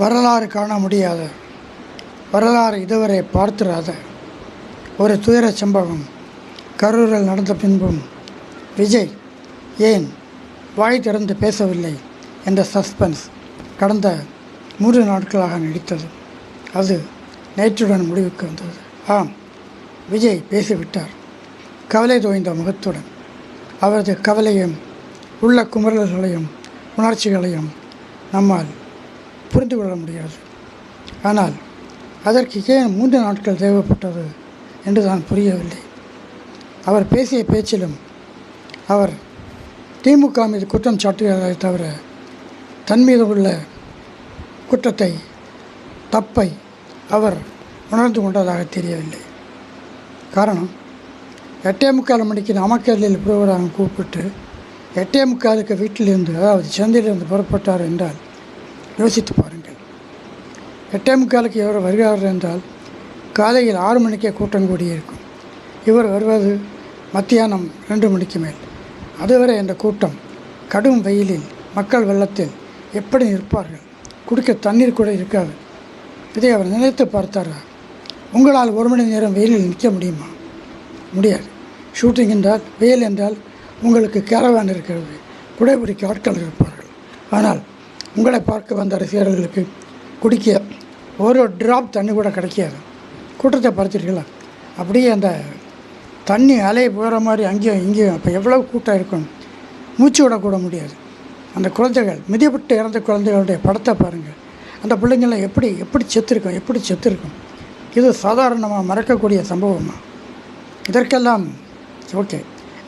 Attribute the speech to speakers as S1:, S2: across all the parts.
S1: வரலாறு காண முடியாத, வரலாறு இதுவரை பார்த்திராத ஒரு துயர சம்பவம் கரூரில் நடந்த பின்பும் விஜய் ஏன் வாய் திறந்து பேசவில்லை என்ற சஸ்பென்ஸ் கடந்த 3 நாட்களாக நீடித்தது. அது நேற்றுடன் முடிவுக்கு வந்தது. ஆம், விஜய் பேசிவிட்டார். கவலை தோய்ந்த முகத்துடன். அவரது கவலையும் உள்ள குமரல்களையும் உணர்ச்சிகளையும் நம்மால் புரிந்து கொள்ள முடியாது. ஆனால் அதற்கு ஏன் 3 நாட்கள் தேவைப்பட்டது என்று தான் புரியவில்லை. அவர் பேசிய பேச்சிலும் அவர் திமுக மீது குற்றம் சாட்டுகிறதை தவிர தன் மீது உள்ள குற்றத்தை, தப்பை அவர் உணர்ந்து கொண்டதாக தெரியவில்லை. காரணம், 8:45 மணிக்கு நாமக்கல்லில் புரோகிராம் கூப்பிட்டு 8:45 வீட்டிலிருந்து, அதாவது சந்தையிலிருந்து புறப்பட்டார் என்றால் யோசித்து பாருங்கள். 8:45 இவர் வருகிறார் என்றால் காலையில் 6 மணிக்கே கூட்டம் கூடியிருக்கும். இவர் வருவது மத்தியானம் 2 மணிக்கு மேல். அதுவரை அந்த கூட்டம் கடும் வெயிலில், மக்கள் வெள்ளத்தில் எப்படி நிற்பார்கள்? குடிக்க தண்ணீர் கூட இருக்காது. இதை அவர் நினைத்து பார்த்தாரா? உங்களால் 1 மணி நேரம் வெயிலில் நிற்க முடியுமா? முடியாது. ஷூட்டிங் என்றால், வெயில் என்றால் உங்களுக்கு கேரவான் இருக்கிறது, குடைபிடிக்க ஆட்கள் இருப்பார்கள். ஆனால் உங்களை பார்க்க வந்த ரசிகர்களுக்கு குடிக்க ஒரு ட்ராப் தண்ணி கூட கிடைக்காது. கூட்டத்தை பார்த்துருக்கீங்களா? அப்படியே அந்த தண்ணி அலை போகிற மாதிரி அங்கேயும் இங்கேயும். அப்போ எவ்வளோ கூட்டம் இருக்கும், மூச்சு விடக்கூட முடியாது. அந்த குழந்தைகள், மிதிப்பட்டு இறந்த குழந்தைகளுடைய படத்தை பாருங்கள். அந்த பிள்ளைங்களாம் எப்படி செத்துருக்கும். இது சாதாரணமாக மறக்கக்கூடிய சம்பவமாக? இதற்கெல்லாம் ஓகே,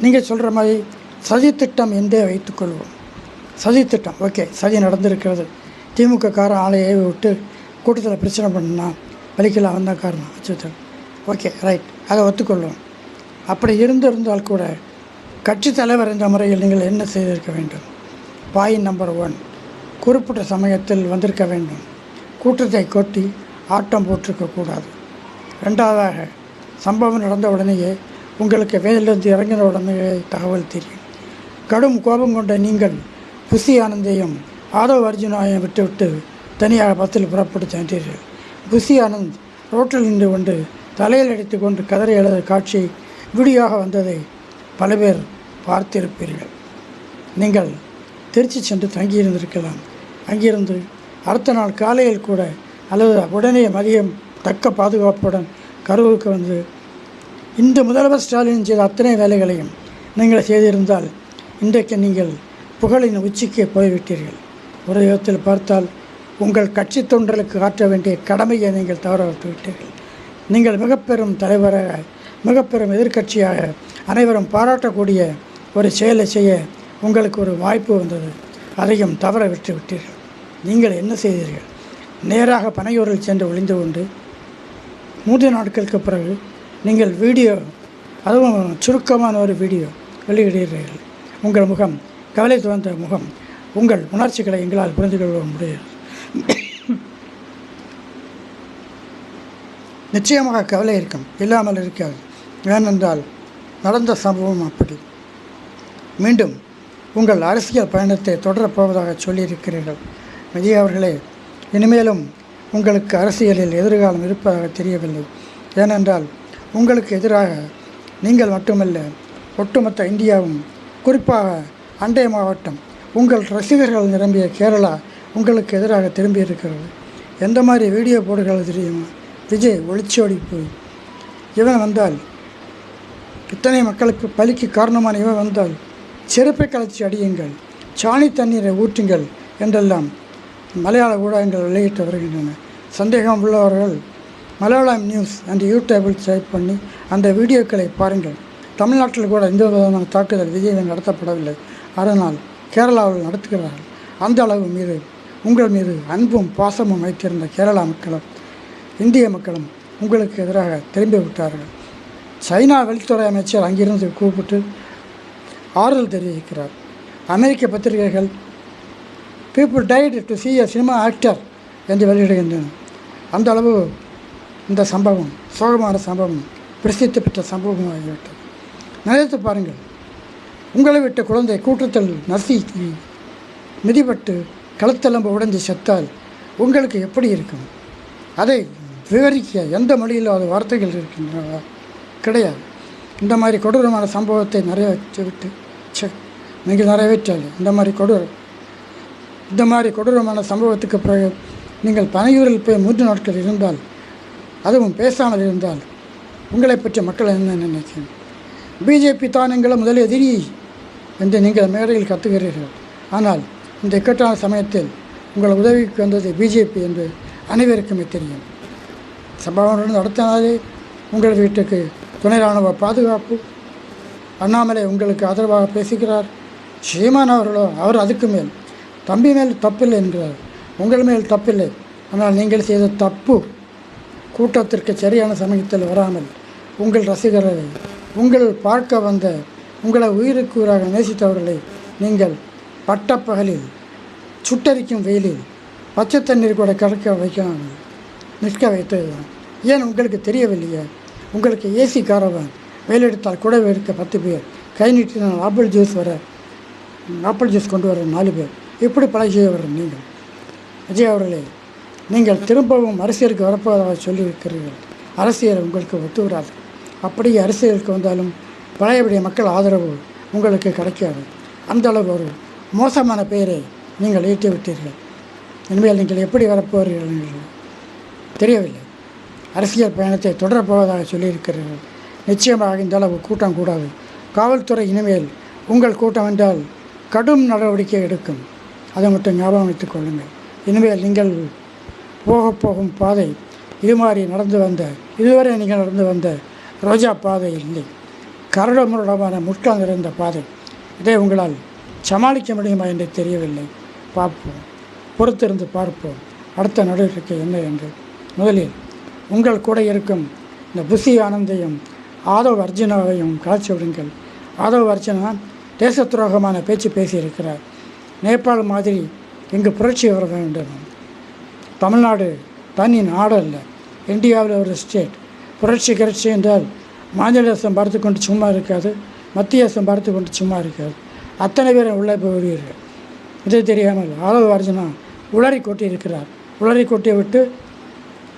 S1: நீங்கள் சொல்கிற மாதிரி சதித்திட்டம் என்றே வைத்துக்கொள்வோம். சதித்திட்டம் ஓகே, சதி நடந்திருக்கிறது. திமுக காரன் ஆலையை விட்டு கூட்டத்தில் பிரச்சனை பண்ணா வலிக்கலாம் வந்த காரணம் அச்சுத்தல். ஓகே, ரைட், அதை ஒத்துக்கொள்வோம். அப்படி இருந்திருந்தால் கூட கட்சி தலைவர் என்ற முறையில் நீங்கள் என்ன செய்திருக்க வேண்டும்? பாயிண்ட் நம்பர் 1, குறிப்பிட்ட சமயத்தில் வந்திருக்க வேண்டும். கூட்டத்தை கொட்டி ஆட்டம் போட்டிருக்கக்கூடாது. 2வது, சம்பவம் நடந்த உடனேயே உங்களுக்கு வேலையிலிருந்து இறங்கின உடனே தகவல் தெரியும். கடும் கோபம் கொண்ட நீங்கள் புசி ஆனந்தையும் ஆதவ் அர்ஜுனாவையும் விட்டுவிட்டு தனியாக பஸ்ஸில் புறப்பட்டு சென்றீர்கள். புசி ஆனந்த் ரோட்டில் நின்று கொண்டு தலையில் அடித்து கொண்டு கதறி எழுத காட்சி வீடியோவாக வந்ததை பல பேர் பார்த்திருப்பீர்கள். நீங்கள் திருச்சி சென்று தங்கியிருந்திருக்கலாம். அங்கிருந்து அடுத்த நாள் காலையில் கூட அல்லது உடனே மதியம் தக்க பாதுகாப்புடன் கரூருக்கு வந்து இந்த முதல்வர் ஸ்டாலின் செய்த அத்தனை வேலைகளையும் நீங்கள் செய்திருந்தால் இன்றைக்கு நீங்கள் புகழின் உச்சிக்கு போய்விட்டீர்கள். ஒரு விதத்தில் பார்த்தால் உங்கள் கட்சி தொண்டர்களுக்கு ஆற்ற வேண்டிய கடமையை நீங்கள் தவற விட்டுவிட்டீர்கள். நீங்கள் மிகப்பெரும் தலைவராக, மிகப்பெரும் எதிர்க்கட்சியாக அனைவரும் பாராட்டக்கூடிய ஒரு செயலை செய்ய உங்களுக்கு ஒரு வாய்ப்பு வந்தது. அதையும் தவற விட்டு விட்டீர்கள். நீங்கள் என்ன செய்தீர்கள்? நேராக பனையூரில் சென்று ஒளிந்து கொண்டு 3 நாட்களுக்கு பிறகு நீங்கள் வீடியோ, அதுவும் சுருக்கமான ஒரு வீடியோ வெளியிடுகிறீர்கள். உங்கள் முகம், கவலை தோன்ற முகம், உங்கள் உணர்ச்சிகளை எங்களால் புரிந்து கொள்ள முடியாது. நிச்சயமாக கவலை இருக்கும், இல்லாமல் இருக்காது. ஏனென்றால் நடந்த சம்பவம் அப்படி. மீண்டும் உங்கள் அரசியல் பயணத்தை தொடரப்போவதாக சொல்லியிருக்கிறீர்கள். விஜய் அவர்களே, இனிமேலும் உங்களுக்கு அரசியலில் எதிர்காலம் இருப்பதாக தெரியவில்லை. ஏனென்றால் உங்களுக்கு எதிராக நீங்கள் மட்டுமல்ல, ஒட்டுமொத்த இந்தியாவும், குறிப்பாக அண்டை மாவட்டம், உங்கள் ரசிகர்கள் நிரம்பிய கேரளா உங்களுக்கு எதிராக திரும்பி இருக்கிறது. எந்த மாதிரி வீடியோ போடுகிறது தெரியுமா? விஜய் ஒளிச்சோடி போய் இவன் வந்தால், இத்தனை மக்களுக்கு பலிக்கு காரணமான இவன் வந்தால் செருப்பை கலைச்சி அடியுங்கள், சாணி தண்ணீரை ஊற்றுங்கள் என்றெல்லாம் மலையாள ஊடகங்கள் வெளியிட்டு வருகின்றன. சந்தேகம் உள்ளவர்கள் மலையாளம் நியூஸ் அண்ட் யூடியூபில் டைப் பண்ணி அந்த வீடியோக்களை பாருங்கள். தமிழ்நாட்டில் கூட எந்த விதமான தாக்குதல் விஜய் நடத்தப்படவில்லை. அதனால் கேரளாவில் நடத்துகிறார்கள். அந்த அளவு மீது உங்கள் மீது அன்பும் பாசமும் வைத்திருந்த கேரளா மக்களும் இந்திய மக்களும் உங்களுக்கு எதிராக திரும்பி விட்டார்கள். சைனா வெளித்துறை அமைச்சர் அங்கிருந்து கூப்பிட்டு ஆறுதல் தெரிவிக்கிறார். அமெரிக்க பத்திரிகைகள் people tight to see a cinema actor என்று வெளியிடுகின்றன. அந்த அளவு இந்த சம்பவம், சோகமான சம்பவம், பிரசித்தி பெற்ற சம்பவமாகிவிட்டது. நினைத்து பாருங்கள், உங்களை விட்ட குழந்தை கூட்டத்தில் நசுக்கி மிதிப்பட்டு கழுத்தெலும்பு உடைந்து செத்தால் உங்களுக்கு எப்படி இருக்கும்? அதை விவரிக்க எந்த மொழியில் அது வார்த்தைகள் இருக்கின்றன? கிடையாது. இந்த மாதிரி கொடூரமான சம்பவத்தை நிறைவேற்றி விட்டு நீங்கள் நிறைவேற்றாது. இந்த மாதிரி கொடூரமான சம்பவத்துக்கு பிறகு நீங்கள் பனையூரில் போய் 3 நாட்கள் இருந்தால், அதுவும் பேசாமல் இருந்தால், உங்களை பற்றி மக்கள் என்ன நினைக்கிறேன்? பிஜேபி தான் எங்களை முதல் எதிரி என்று நீங்கள் மேடையில் கத்துகிறீர்கள். ஆனால் இந்த இக்கட்டான சமயத்தில் உங்கள் உதவிக்கு வந்தது பிஜேபி என்று அனைவருக்குமே தெரியும். சம்பவம் அடுத்த நாளே உங்கள் வீட்டுக்கு துணை இராணுவ பாதுகாப்பு. அண்ணாமலை உங்களுக்கு ஆதரவாக பேசுகிறார். சீமான் அவர்களோ அவர் அதுக்கு மேல் தம்பி மேல் தப்பில்லை என்கிறார். உங்கள் மேல் தப்பில்லை. ஆனால் நீங்கள் செய்த தப்பு கூட்டத்திற்கு சரியான சமயத்தில் வராமல் உங்கள் ரசிகர்களை, உங்கள் பார்க்க வந்த, உங்களை உயிருக்கு உயிராக நேசித்தவர்களை நீங்கள் பட்டப்பகலில் சுட்டரிக்கும் வெயிலில் பச்சை தண்ணீர் கூட கலக்க வைக்காமல் நிற்க வைத்தது தான். ஏன் உங்களுக்கு தெரியவில்லையா? உங்களுக்கு ஏசி காரவன் வெயிலெடுத்தால் கூட எடுக்க 10 பேர், கை நீட்டினால் ஆப்பிள் ஜூஸ் கொண்டு வர 4 பேர், இப்படி பழகியவர் நீங்கள். விஜய் அவர்களே, நீங்கள் திரும்பவும் அரசியலுக்கு வரப்போவதாக சொல்லியிருக்கிறீர்கள். அரசியல் உங்களுக்கு ஒத்து வராது. அப்படியே அரசியலுக்கு வந்தாலும் பழையபடிய மக்கள் ஆதரவு உங்களுக்கு கிடைக்காது. அந்தளவு ஒரு மோசமான பெயரை நீங்கள் ஈட்டி விட்டீர்கள். இனிமேல் நீங்கள் எப்படி வரப்போகிறீர்கள் என்று தெரியவில்லை. அரசியல் பயணத்தை தொடரப்போவதாக சொல்லியிருக்கிறீர்கள். நிச்சயமாக இந்த அளவு கூட்டம் கூடாது. காவல்துறை இனிமேல் உங்கள் கூட்டம் என்றால் கடும் நடவடிக்கை எடுக்கும். அதை மட்டும் ஞாபகம் வைத்துக் கொள்ளுங்கள். இனிமேல் நீங்கள் போகும் பாதை இதுவரை நீங்கள் நடந்து வந்த ரோஜா பாதை இல்லை, கரடுமுரடான முட்கள் நிறைந்த பாதை. இதை உங்களால் சமாளிக்க முடியுமா என்று தெரியவில்லை. பார்ப்போம், பொறுத்திருந்து பார்ப்போம் அடுத்த நடவடிக்கை என்ன என்று. முதலில் உங்கள் கூட இருக்கும் இந்த புசி ஆனந்தையும் ஆதவ் அர்ஜுனாவையும் கலைச்சி விடுங்கள். ஆதவ் அர்ஜுனா தேச துரோகமான பேச்சு பேசியிருக்கிறார். நேபாள் மாதிரி இங்கு புரட்சி வர வேண்டும். தமிழ்நாடு தனி நாடு அல்ல, இந்தியாவில் ஒரு ஸ்டேட். புரட்சி என்றால் மாநில அரசம் பார்த்து கொண்டு சும்மா இருக்காது, மத்திய அரசம் பார்த்து கொண்டு சும்மா இருக்காது. அத்தனை பேரும் உள்ளே போகிறீர்கள். இது தெரியாமல் ஆதவ் அர்ஜுனா உளறி கொட்டியிருக்கிறார். உளறி கொட்டியை விட்டு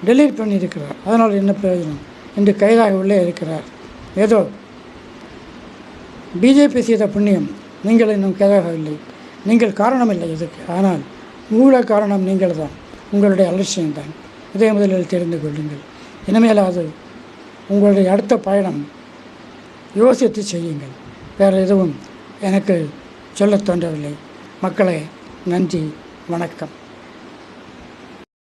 S1: டெலீட் பண்ணியிருக்கிறார். அதனால் என்ன பிரயோஜனம் என்று கைதாக உள்ளே இருக்கிறார். ஏதோ பிஜேபி செய்த புண்ணியம், நீங்கள் இன்னும் கைதாகவில்லை. நீங்கள் காரணமில்லை இதுக்கு. ஆனால் மூல காரணம் நீங்கள் தான், உங்களுடைய அலட்சியம்தான். இதை முதலில் தெரிந்து கொள்ளுங்கள். இனிமேலாவது உங்களுடைய அடுத்த பயணம் யோசித்து செய்யுங்கள். வேறு எதுவும் எனக்கு சொல்லத் தோன்றவில்லை. மக்களே, நன்றி, வணக்கம்.